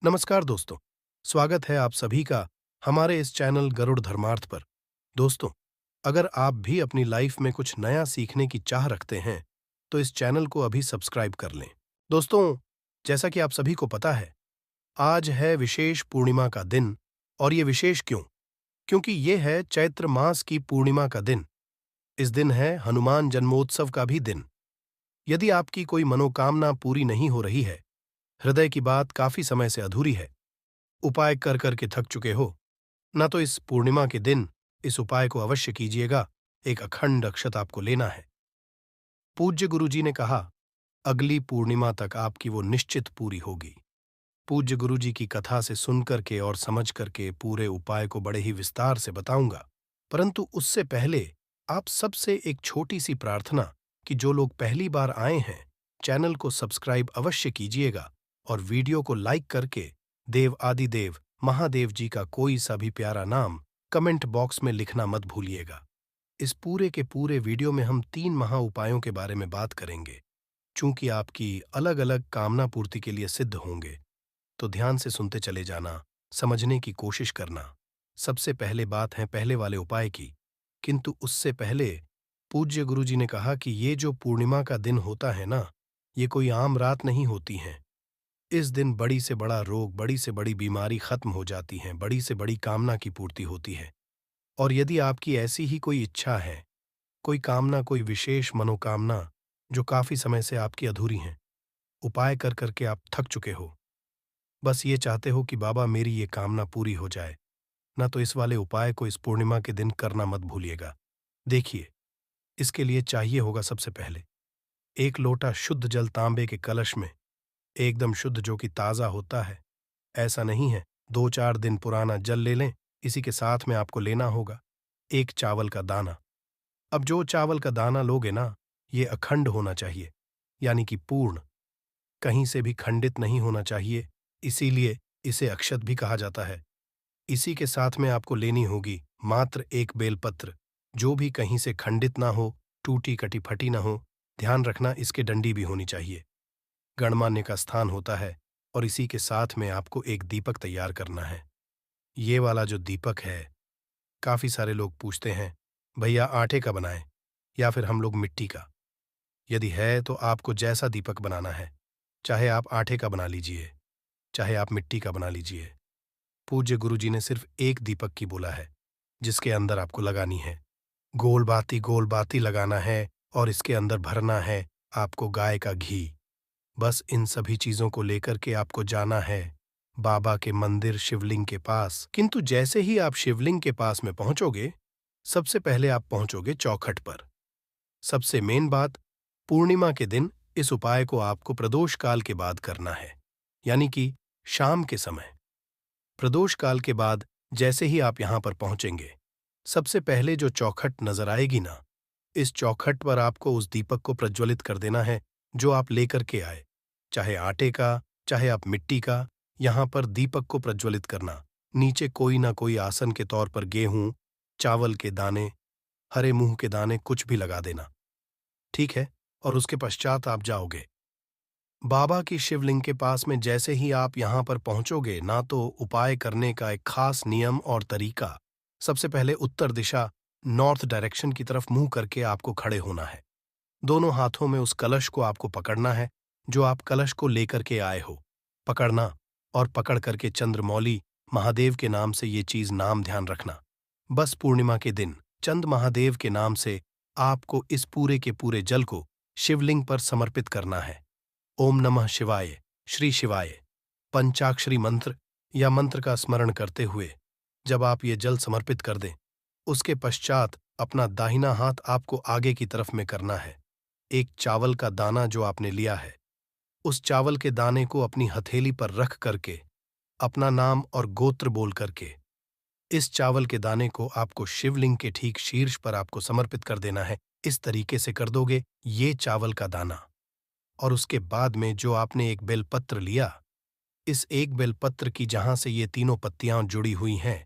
नमस्कार दोस्तों। स्वागत है आप सभी का हमारे इस चैनल गरुड़ धर्मार्थ पर। दोस्तों, अगर आप भी अपनी लाइफ में कुछ नया सीखने की चाह रखते हैं तो इस चैनल को अभी सब्सक्राइब कर लें। दोस्तों, जैसा कि आप सभी को पता है, आज है विशेष पूर्णिमा का दिन। और ये विशेष क्यों? क्योंकि ये है चैत्र मास की पूर्णिमा का दिन। इस दिन है हनुमान जन्मोत्सव का भी दिन। यदि आपकी कोई मनोकामना पूरी नहीं हो रही है, हृदय की बात काफी समय से अधूरी है, उपाय कर कर के थक चुके हो, ना तो इस पूर्णिमा के दिन इस उपाय को अवश्य कीजिएगा। एक अखंड अक्षत आपको लेना है। पूज्य गुरुजी ने कहा, अगली पूर्णिमा तक आपकी वो निश्चित पूरी होगी। पूज्य गुरुजी की कथा से सुनकर के और समझ करके पूरे उपाय को बड़े ही विस्तार से बताऊंगा। परंतु उससे पहले आप सबसे एक छोटी सी प्रार्थना कि जो लोग पहली बार आए हैं, चैनल को सब्सक्राइब अवश्य कीजिएगा और वीडियो को लाइक करके देव आदिदेव महादेव जी का कोई सा भी प्यारा नाम कमेंट बॉक्स में लिखना मत भूलिएगा। इस पूरे के पूरे वीडियो में हम 3 महा उपायों के बारे में बात करेंगे। चूंकि आपकी अलग अलग कामना पूर्ति के लिए सिद्ध होंगे, तो ध्यान से सुनते चले जाना, समझने की कोशिश करना। सबसे पहले बात है पहले वाले उपाय की, किंतु उससे पहले पूज्य गुरुजी ने कहा कि ये जो पूर्णिमा का दिन होता है ना, ये कोई आम रात नहीं होती है। इस दिन बड़ी से बड़ा रोग, बड़ी से बड़ी बीमारी खत्म हो जाती है, बड़ी से बड़ी कामना की पूर्ति होती है। और यदि आपकी ऐसी ही कोई इच्छा है, कोई कामना, कोई विशेष मनोकामना जो काफी समय से आपकी अधूरी है, उपाय कर करके आप थक चुके हो, बस ये चाहते हो कि बाबा मेरी ये कामना पूरी हो जाए, ना तो इस वाले उपाय को इस पूर्णिमा के दिन करना मत भूलिएगा। देखिए, इसके लिए चाहिए होगा सबसे पहले 1 लोटा शुद्ध जल तांबे के कलश में, एकदम शुद्ध जो कि ताज़ा होता है। ऐसा नहीं है 2-4 दिन पुराना जल ले लें, इसी के साथ में आपको लेना होगा 1 चावल का दाना। अब जो चावल का दाना लोगे ना, ये अखंड होना चाहिए, यानी कि पूर्ण, कहीं से भी खंडित नहीं होना चाहिए, इसीलिए इसे अक्षत भी कहा जाता है। इसी के साथ में आपको लेनी होगी मात्र 1 बेलपत्र, जो भी कहीं से खंडित ना हो, टूटी कटी फटी ना हो। ध्यान रखना, इसके डंडी भी होनी चाहिए। गणमान्य का स्थान होता है। और इसी के साथ में आपको एक दीपक तैयार करना है। ये वाला जो दीपक है, काफी सारे लोग पूछते हैं, भैया आटे का बनाएं या फिर हम लोग मिट्टी का। यदि है तो आपको जैसा दीपक बनाना है, चाहे आप आटे का बना लीजिए, चाहे आप मिट्टी का बना लीजिए। पूज्य गुरुजी ने सिर्फ एक दीपक की बोला है, जिसके अंदर आपको लगानी है गोल बाती लगाना है, और इसके अंदर भरना है आपको गाय का घी। बस इन सभी चीजों को लेकर के आपको जाना है बाबा के मंदिर शिवलिंग के पास। किंतु जैसे ही आप शिवलिंग के पास में पहुंचोगे, सबसे पहले आप पहुंचोगे चौखट पर। सबसे मेन बात, पूर्णिमा के दिन इस उपाय को आपको प्रदोष काल के बाद करना है, यानी कि शाम के समय। प्रदोष काल के बाद जैसे ही आप यहां पर पहुंचेंगे, सबसे पहले जो चौखट नजर आएगी ना, इस चौखट पर आपको उस दीपक को प्रज्वलित कर देना है जो आप लेकर के आए, चाहे आटे का, चाहे आप मिट्टी का। यहां पर दीपक को प्रज्वलित करना, नीचे कोई ना कोई आसन के तौर पर गेहूं, चावल के दाने, हरे मूंग के दाने, कुछ भी लगा देना, ठीक है। और उसके पश्चात आप जाओगे बाबा की शिवलिंग के पास में। जैसे ही आप यहां पर पहुंचोगे ना, तो उपाय करने का एक खास नियम और तरीका, सबसे पहले उत्तर दिशा, नॉर्थ डायरेक्शन की तरफ मुंह करके आपको खड़े होना है। दोनों हाथों में उस कलश को आपको पकड़ना है, जो आप कलश को लेकर के आए हो, पकड़ना। और पकड़ करके चंद्रमौली महादेव के नाम से ये चीज नाम ध्यान रखना। बस पूर्णिमा के दिन चंद महादेव के नाम से आपको इस पूरे के पूरे जल को शिवलिंग पर समर्पित करना है। ओम नमः शिवाय, श्री शिवाय, पंचाक्षरी मंत्र या मंत्र का स्मरण करते हुए जब आप ये जल समर्पित कर दें, उसके पश्चात अपना दाहिना हाथ आपको आगे की तरफ में करना है। 1 चावल का दाना जो आपने लिया है, उस चावल के दाने को अपनी हथेली पर रख करके अपना नाम और गोत्र बोल करके इस चावल के दाने को आपको शिवलिंग के ठीक शीर्ष पर आपको समर्पित कर देना है। इस तरीके से कर दोगे ये चावल का दाना। और उसके बाद में जो आपने 1 बेलपत्र लिया, इस 1 बेलपत्र की जहां से ये तीनों पत्तियां जुड़ी हुई हैं,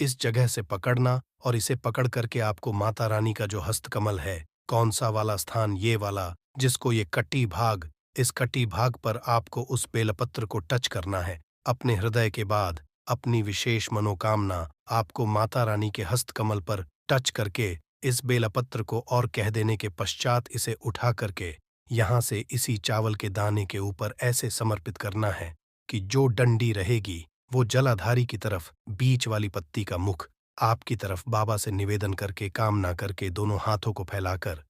इस जगह से पकड़ना। और इसे पकड़ करके आपको माता रानी का जो हस्तकमल है, कौन सा वाला स्थान, ये वाला जिसको ये कटी भाग, इस कटी भाग पर आपको उस बेलपत्र को टच करना है। अपने हृदय के बाद अपनी विशेष मनोकामना आपको माता रानी के हस्तकमल पर टच करके इस बेलपत्र को और कह देने के पश्चात इसे उठा करके यहाँ से इसी चावल के दाने के ऊपर ऐसे समर्पित करना है कि जो डंडी रहेगी वो जलाधारी की तरफ बीच वाली पत्ती का मुख आपकी तरफ बाबा से निवेदन करके कामना करके दोनों हाथों को फैलाकर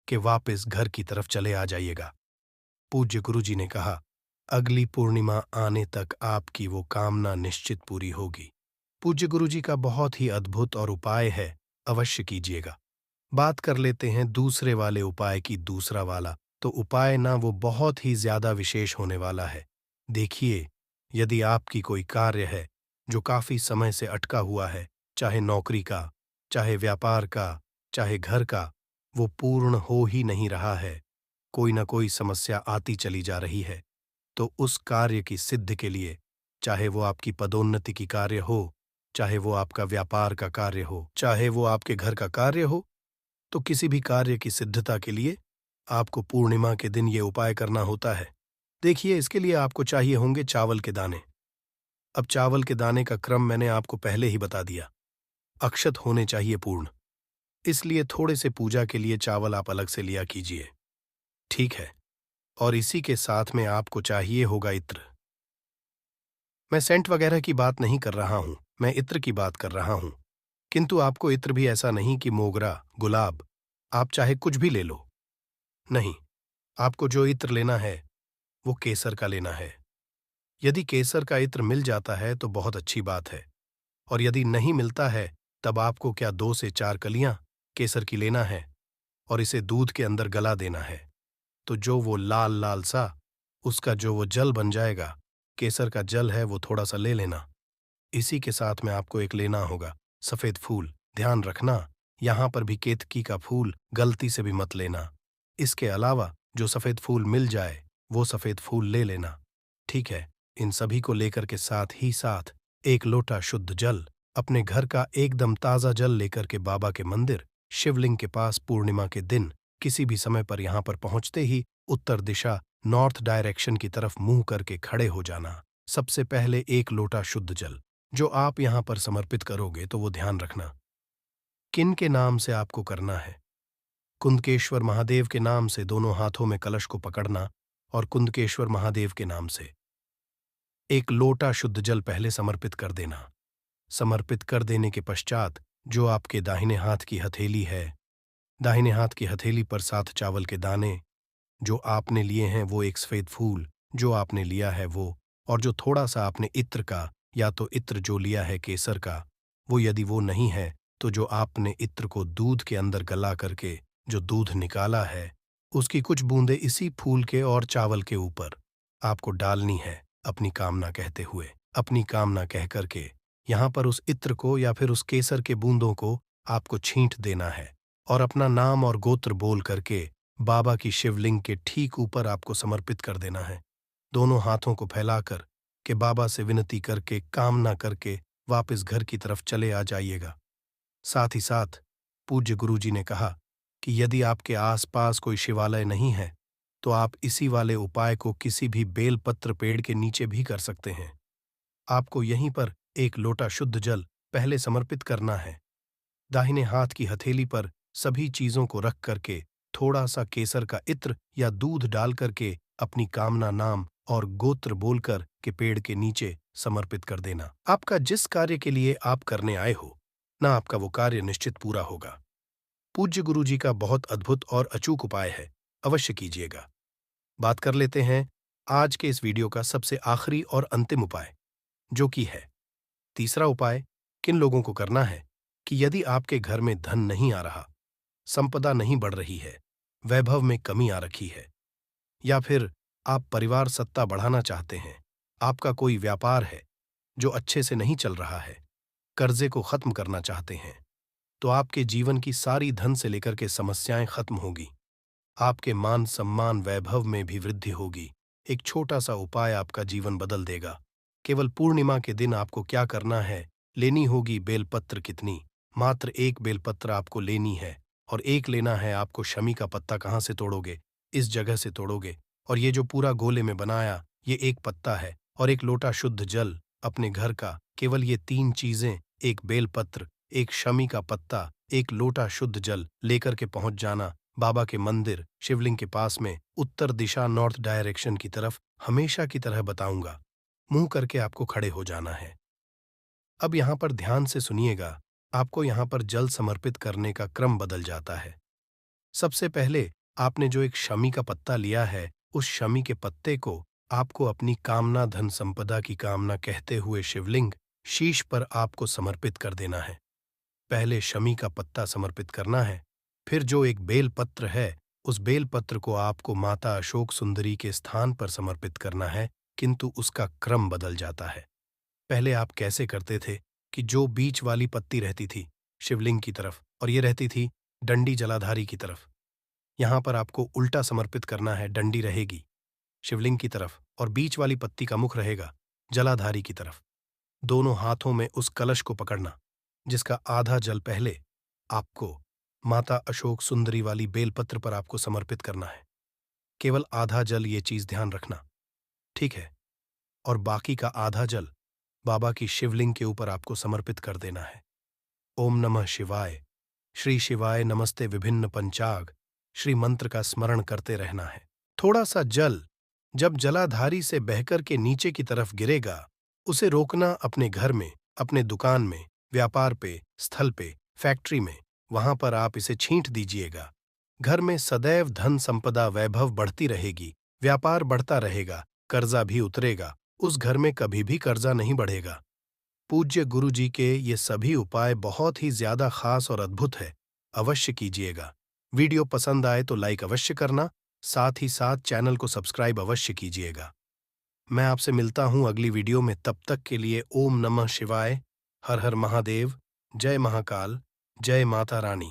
कि वापस घर की तरफ चले आ जाइएगा। पूज्य गुरुजी ने कहा, अगली पूर्णिमा आने तक आपकी वो कामना निश्चित पूरी होगी। पूज्य गुरुजी का बहुत ही अद्भुत और उपाय है, अवश्य कीजिएगा। बात कर लेते हैं दूसरे वाले उपाय की। दूसरा वाला तो उपाय ना वो बहुत ही ज्यादा विशेष होने वाला है। देखिए, यदि आपकी कोई कार्य है जो काफी समय से अटका हुआ है, चाहे नौकरी का, चाहे व्यापार का, चाहे घर का, वो पूर्ण हो ही नहीं रहा है, कोई ना कोई समस्या आती चली जा रही है, तो उस कार्य की सिद्धि के लिए, चाहे वो आपकी पदोन्नति की कार्य हो, चाहे वो आपका व्यापार का कार्य हो, चाहे वो आपके घर का कार्य हो, तो किसी भी कार्य की सिद्धता के लिए आपको पूर्णिमा के दिन ये उपाय करना होता है। देखिए, इसके लिए आपको चाहिए होंगे चावल के दाने। अब चावल के दाने का क्रम मैंने आपको पहले ही बता दिया। अक्षत होने चाहिए पूर्ण, इसलिए थोड़े से पूजा के लिए चावल आप अलग से लिया कीजिए, ठीक है। और इसी के साथ में आपको चाहिए होगा इत्र। मैं सेंट वगैरह की बात नहीं कर रहा हूं, मैं इत्र की बात कर रहा हूं। किंतु आपको इत्र भी ऐसा नहीं कि मोगरा, गुलाब, आप चाहे कुछ भी ले लो। नहीं, आपको जो इत्र लेना है वो केसर का लेना है। यदि केसर का इत्र मिल जाता है तो बहुत अच्छी बात है, और यदि नहीं मिलता है तब आपको क्या 2 से 4 कलियां केसर की लेना है और इसे दूध के अंदर गला देना है। तो जो वो लाल लाल सा उसका जो वो जल बन जाएगा, केसर का जल है, वो थोड़ा सा ले लेना। इसी के साथ में आपको एक लेना होगा सफेद फूल। ध्यान रखना, यहां पर भी केतकी का फूल गलती से भी मत लेना। इसके अलावा जो सफेद फूल मिल जाए वो सफेद फूल ले लेना, ठीक है। इन सभी को लेकर के साथ ही साथ एक लोटा शुद्ध जल, अपने घर का एकदम ताजा जल लेकर के बाबा के मंदिर शिवलिंग के पास पूर्णिमा के दिन किसी भी समय पर यहां पर पहुंचते ही उत्तर दिशा नॉर्थ डायरेक्शन की तरफ मुंह करके खड़े हो जाना। सबसे पहले एक लोटा शुद्ध जल जो आप यहां पर समर्पित करोगे तो वो ध्यान रखना किन के नाम से आपको करना है। कुंदकेश्वर महादेव के नाम से दोनों हाथों में कलश को पकड़ना और कुंदकेश्वर महादेव के नाम से एक लोटा शुद्ध जल पहले समर्पित कर देना। समर्पित कर देने के पश्चात जो आपके दाहिने हाथ की हथेली है, दाहिने हाथ की हथेली पर 7 चावल के दाने जो आपने लिए हैं, वो एक सफेद फूल जो आपने लिया है वो, और जो थोड़ा सा आपने इत्र का या तो इत्र जो लिया है केसर का, वो यदि वो नहीं है तो जो आपने इत्र को दूध के अंदर गला करके जो दूध निकाला है उसकी कुछ बूंदें इसी फूल के और चावल के ऊपर आपको डालनी है, अपनी कामना कहते हुए। अपनी कामना कह करके यहां पर उस इत्र को या फिर उस केसर के बूंदों को आपको छींट देना है और अपना नाम और गोत्र बोल करके बाबा की शिवलिंग के ठीक ऊपर आपको समर्पित कर देना है। दोनों हाथों को फैलाकर कि बाबा से विनती करके कामना करके वापस घर की तरफ चले आ जाइएगा। साथ ही साथ पूज्य गुरुजी ने कहा कि यदि आपके आसपास कोई शिवालय नहीं है तो आप इसी वाले उपाय को किसी भी बेलपत्र पेड़ के नीचे भी कर सकते हैं। आपको यहीं पर एक लोटा शुद्ध जल पहले समर्पित करना है। दाहिने हाथ की हथेली पर सभी चीजों को रख करके थोड़ा सा केसर का इत्र या दूध डाल करके अपनी कामना नाम और गोत्र बोलकर के पेड़ के नीचे समर्पित कर देना। आपका जिस कार्य के लिए आप करने आए हो ना, आपका वो कार्य निश्चित पूरा होगा। पूज्य गुरुजी का बहुत अद्भुत और अचूक उपाय है, अवश्य कीजिएगा। बात कर लेते हैं आज के इस वीडियो का सबसे आखिरी और अंतिम उपाय, जो कि है तीसरा उपाय। किन लोगों को करना है कि यदि आपके घर में धन नहीं आ रहा, संपदा नहीं बढ़ रही है, वैभव में कमी आ रखी है, या फिर आप परिवार सत्ता बढ़ाना चाहते हैं, आपका कोई व्यापार है जो अच्छे से नहीं चल रहा है, कर्जे को खत्म करना चाहते हैं, तो आपके जीवन की सारी धन से लेकर के समस्याएं खत्म होगी। आपके मान सम्मान वैभव में भी वृद्धि होगी। एक छोटा सा उपाय आपका जीवन बदल देगा। केवल पूर्णिमा के दिन आपको क्या करना है, लेनी होगी बेलपत्र कितनी, मात्र एक बेलपत्र आपको लेनी है, और एक लेना है आपको शमी का पत्ता। कहाँ से तोड़ोगे? इस जगह से तोड़ोगे, और ये जो पूरा गोले में बनाया ये एक पत्ता है, और एक लोटा शुद्ध जल अपने घर का। केवल ये 3 चीजें, एक बेलपत्र, एक शमी का पत्ता, एक लोटा शुद्ध जल लेकर के पहुंच जाना बाबा के मंदिर शिवलिंग के पास में, उत्तर दिशा नॉर्थ डायरेक्शन की तरफ। हमेशा की तरह बताऊंगा, मुंह करके आपको खड़े हो जाना है। अब यहां पर ध्यान से सुनिएगा, आपको यहां पर जल समर्पित करने का क्रम बदल जाता है। सबसे पहले आपने जो एक शमी का पत्ता लिया है, उस शमी के पत्ते को आपको अपनी कामना धन संपदा की कामना कहते हुए शिवलिंग शीश पर आपको समर्पित कर देना है। पहले शमी का पत्ता समर्पित करना है, फिर जो एक बेल पत्र है, उस बेल पत्र को आपको माता अशोक सुंदरी के स्थान पर समर्पित करना है, किंतु उसका क्रम बदल जाता है। पहले आप कैसे करते थे कि जो बीच वाली पत्ती रहती थी शिवलिंग की तरफ और ये रहती थी डंडी जलाधारी की तरफ, यहां पर आपको उल्टा समर्पित करना है। डंडी रहेगी शिवलिंग की तरफ और बीच वाली पत्ती का मुख रहेगा जलाधारी की तरफ। दोनों हाथों में उस कलश को पकड़ना, जिसका आधा जल पहले आपको माता अशोक सुंदरी वाली बेलपत्र पर आपको समर्पित करना है। केवल आधा जल, ये चीज ध्यान रखना, ठीक है? और बाकी का आधा जल बाबा की शिवलिंग के ऊपर आपको समर्पित कर देना है। ओम नमः शिवाय, श्री शिवाय नमस्ते विभिन्न पंचाग, श्री मंत्र का स्मरण करते रहना है। थोड़ा सा जल जब जलाधारी से बहकर के नीचे की तरफ गिरेगा, उसे रोकना अपने घर में, अपने दुकान में, व्यापार पे, स्थल पे, फैक्ट्री में, वहां पर आप इसे छींट दीजिएगा। घर में सदैव धन संपदा वैभव बढ़ती रहेगी, व्यापार बढ़ता रहेगा, कर्जा भी उतरेगा, उस घर में कभी भी कर्जा नहीं बढ़ेगा। पूज्य गुरु जी के ये सभी उपाय बहुत ही ज्यादा खास और अद्भुत है, अवश्य कीजिएगा। वीडियो पसंद आए तो लाइक अवश्य करना, साथ ही साथ चैनल को सब्सक्राइब अवश्य कीजिएगा। मैं आपसे मिलता हूं अगली वीडियो में, तब तक के लिए ओम नमः शिवाय, हर हर महादेव, जय महाकाल, जय माता रानी।